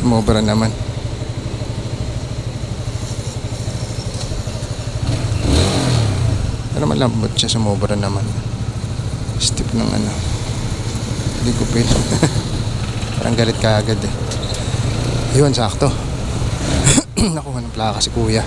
Sumobra naman. Pero malambot siya, sumobra naman. Step ng ano. Hindi ko pwede. Parang galit ka agad eh. Yun, sakto. Nakuha ng plaka si kuya.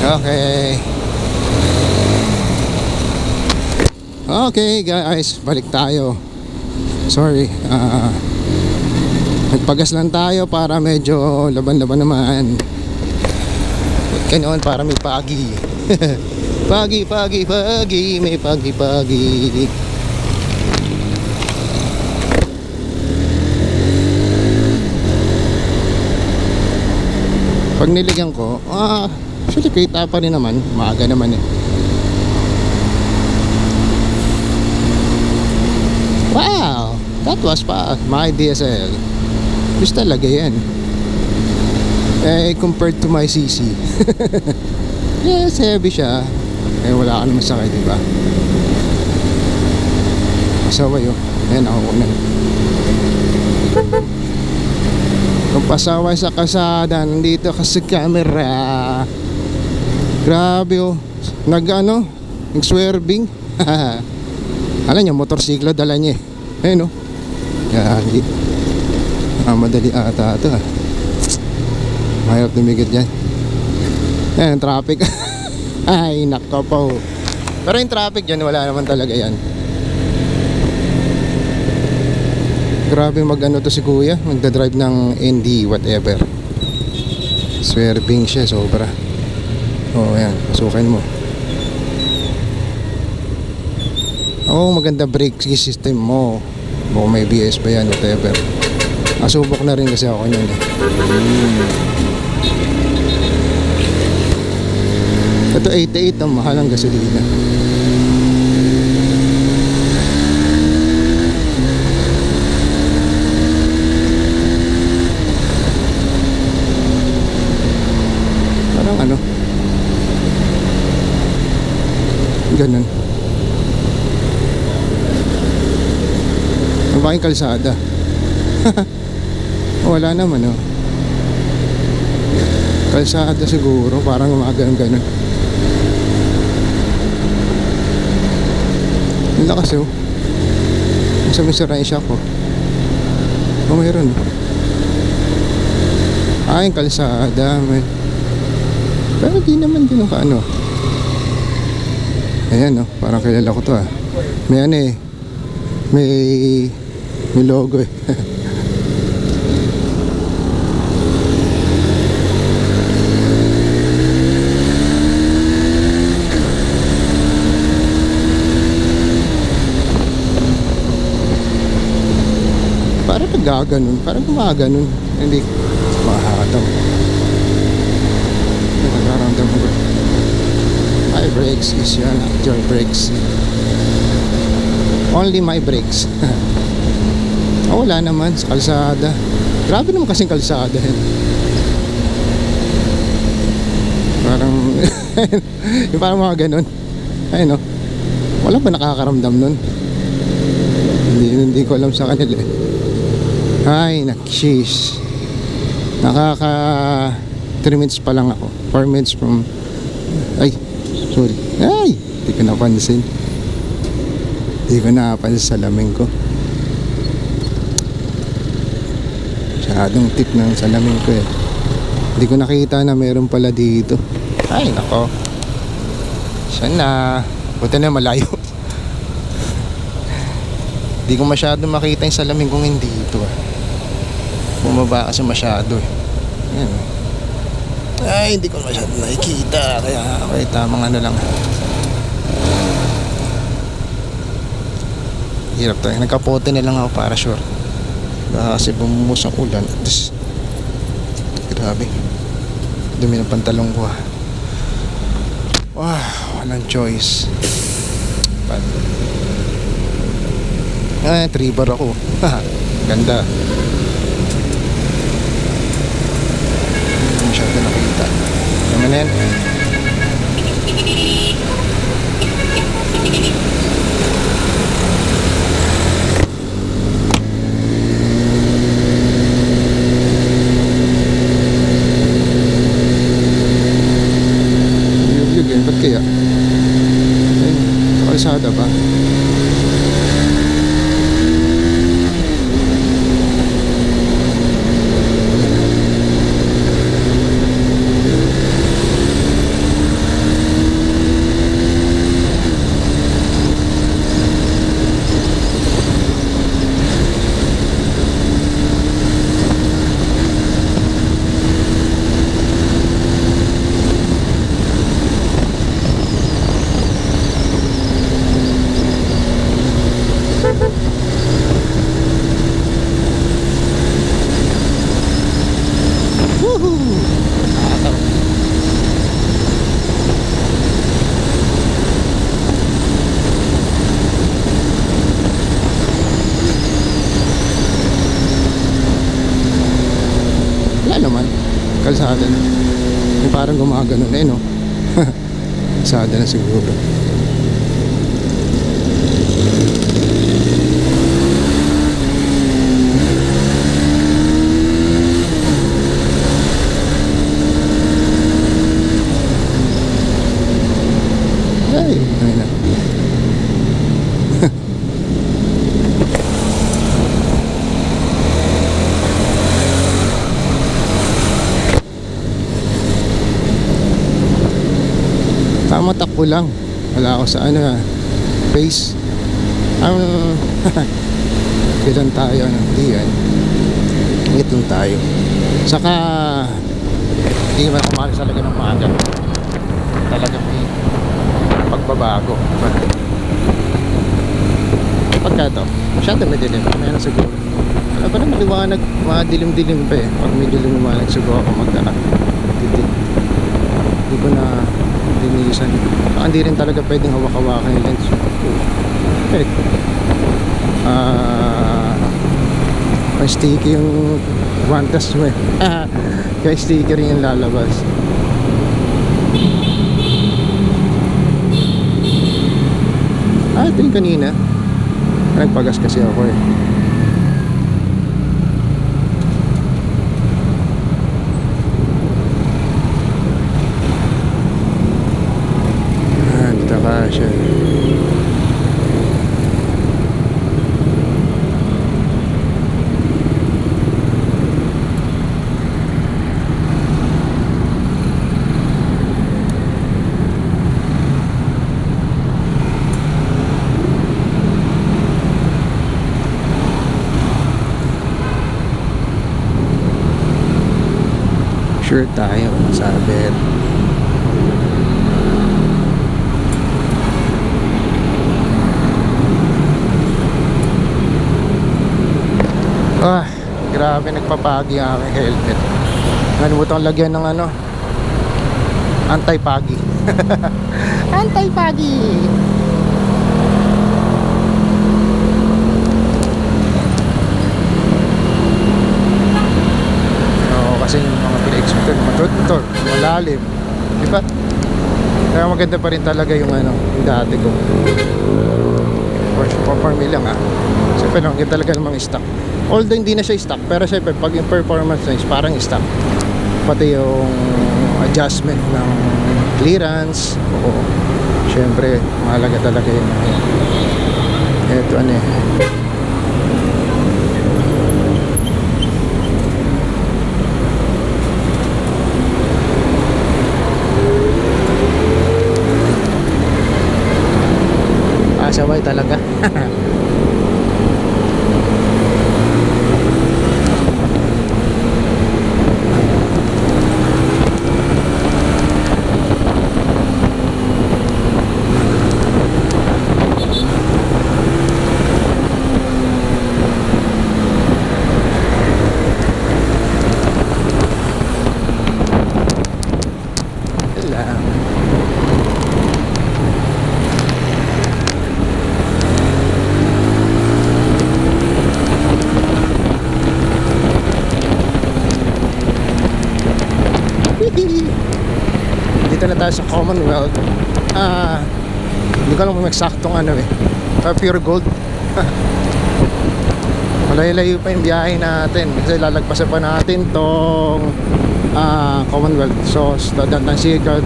Okay. Okay guys, balik tayo. Sorry, nagpagas lang tayo para medyo laban-laban naman. Ganoon para may pagi. Pagi, may pagi. Pag niligyan ko, actually kita pa rin naman, maaga naman eh. Wow, that was fast. My DSL. Just talaga yan. Compared to my CC. Yes, heavy siya. Wala ka naman sakay, diba? Pasaway oh. Ayan, nakukunan. Kung pasaway sa kasada, nandito ka sa camera. Grabe oh. Nag-swerving. Alam niya, motorsiklo dala niya eh. Ayun o. Yagi. Madali ata ito. Mahirap tumigit dyan. Ayan, traffic. Ay, nako po. Pero yung traffic dyan, wala naman talaga yan. Grabe mag-ano to si kuya. Magdadrive ng ND, whatever. Swerving siya, sobra. Oh, ayan. Pasukin mo. Maganda brake system mo. Kung may BS pa yan, whatever. Asubok na rin kasi ako nyan eh. Ito 88 ang mahal ang gasolina. Parang ano, ganun. Ang baking kalsada. Wala naman oh. Kalsada siguro, parang ganun. Ang lakas oh. Ang sabi siya ko. Mayroon oh. Yung kalsada may... Pero di naman ganun ka ano. Ayan oh, parang kilala ko to ah. May ano eh, may logo eh. Parang nagaganon, parang gumaganon. Hindi makakataw. Nagkaramdam ko. My brakes is yan, your brakes. Only my brakes. Wala naman sa kalsada. Grabe naman kasing kalsada eh. Parang yung parang mga ganun. Ayun no. Wala ba nakakaramdam nun? Hindi ko alam sa kanila eh. Ay nakshis. Nakaka 3 minutes pa lang ako. 4 minutes from... Ay sorry. Ay hindi ko napansin. Hindi ko napansin sa salamin ko. Masyadong tip ng salamin ko eh. Hindi ko nakita na meron pala dito. Ay nako. Saan na? Buti na malayo. Hindi ko masyadong makita yung salamin kung hindi ito ah. Bumaba kasi masyado eh. Ayan. Ay hindi ko masyadong nakikita. Kaya okay, tamang ano lang. Hirap tayo. Nagkapote na lang ako para sure. Kasi bumumus ang ulan. Grabe. Dumi ng pantalong ko ah. Wow, walang choice. Tribar ako. Ganda. Hindi masyado nakita. Naman yan. Yug-yug yun, ba't kaya? Ayun, sa kalsada ba? Wala naman, kalsada na. Yung parang gumagano na no. Kalsada na siguro. Ay, ayun na. Tama, takbo lang. Wala ako sa pace. Bilang tayo, diyan. Itong tayo. Saka hindi man umalis talaga ng maaga. Talaga may pagbabago. Pagka to, masyado may dilim. May na siguro. Wala pa na maliwanag, madilim-dilim pa eh. Pag may dilim-liwanag siguro ako magkakatitig. Hindi ko na linisan. Hindi rin talaga pwedeng hawak-hawakan yung lens. Okay. May sticky yung wantas mo eh. Kaya sticky rin yung lalabas. Ito yung kanina. Nagpagas kasi ako eh. Dito ka siya. Sure tayo, sabit. Grabe, nagpapagi ang aking helmet. Nalimutan kong lagyan ng anti-pagi. Anti-pagi. Kasi yung mga pina-expect matutor, malalim, di ba? Kaya maganda pa rin talaga yung yung dati ko. For me lang siyempre lang, yun talaga namang stock. Although hindi na siya stock, pero siyempre pag yung performance na is parang stock. Pati yung adjustment ng clearance, siyempre mahalaga talaga yun. Ito sabay talaga. Dito na tayo sa Commonwealth. Hindi ko alam kung eksaktong ano eh. Pure gold. Malayo-layo pa yung biyahe natin kasi lalagpasan pa natin tong Commonwealth. So, Dandan Secret.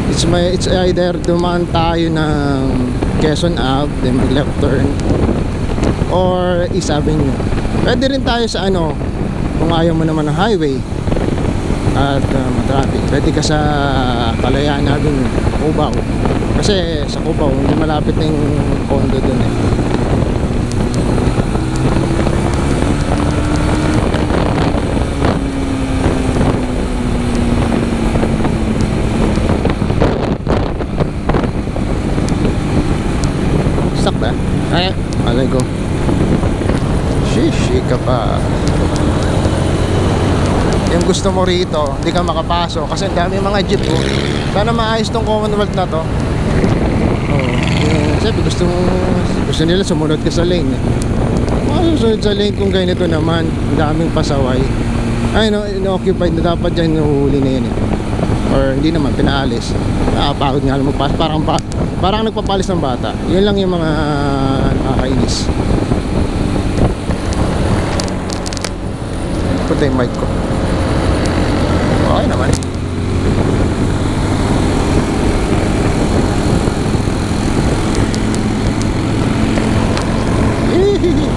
It's either dumaan tayo ng Quezon Ave, then mag left turn, or East Avenue. Pwede rin tayo sa ano, kung ayaw mo naman ng highway at traffic, pwede ka sa Kalayaan Avenue, Cubao. Kasi sa Cubao, hindi malapit na yung condo dun eh. Stuck ba? Ay, malay ko. Shishi ka pa. Yung gusto mo rito, hindi ka makapasok kasi ang dami mga jeep oh. Sana maayos tong Commonwealth na to. Sabi gusto nila sumunod ka sa lane eh. Susunod sa lane kung ganito naman, ang daming pasaway. Ay no, ino-occupied na dapat dyan, inuhuli na yun eh. Or hindi naman, pinaalis. Nakapagod nga lang magpas, parang nagpapalis ng bata. Yun lang yung mga nakakainis. Punta yung mic ko. Okay naman. Hihihi.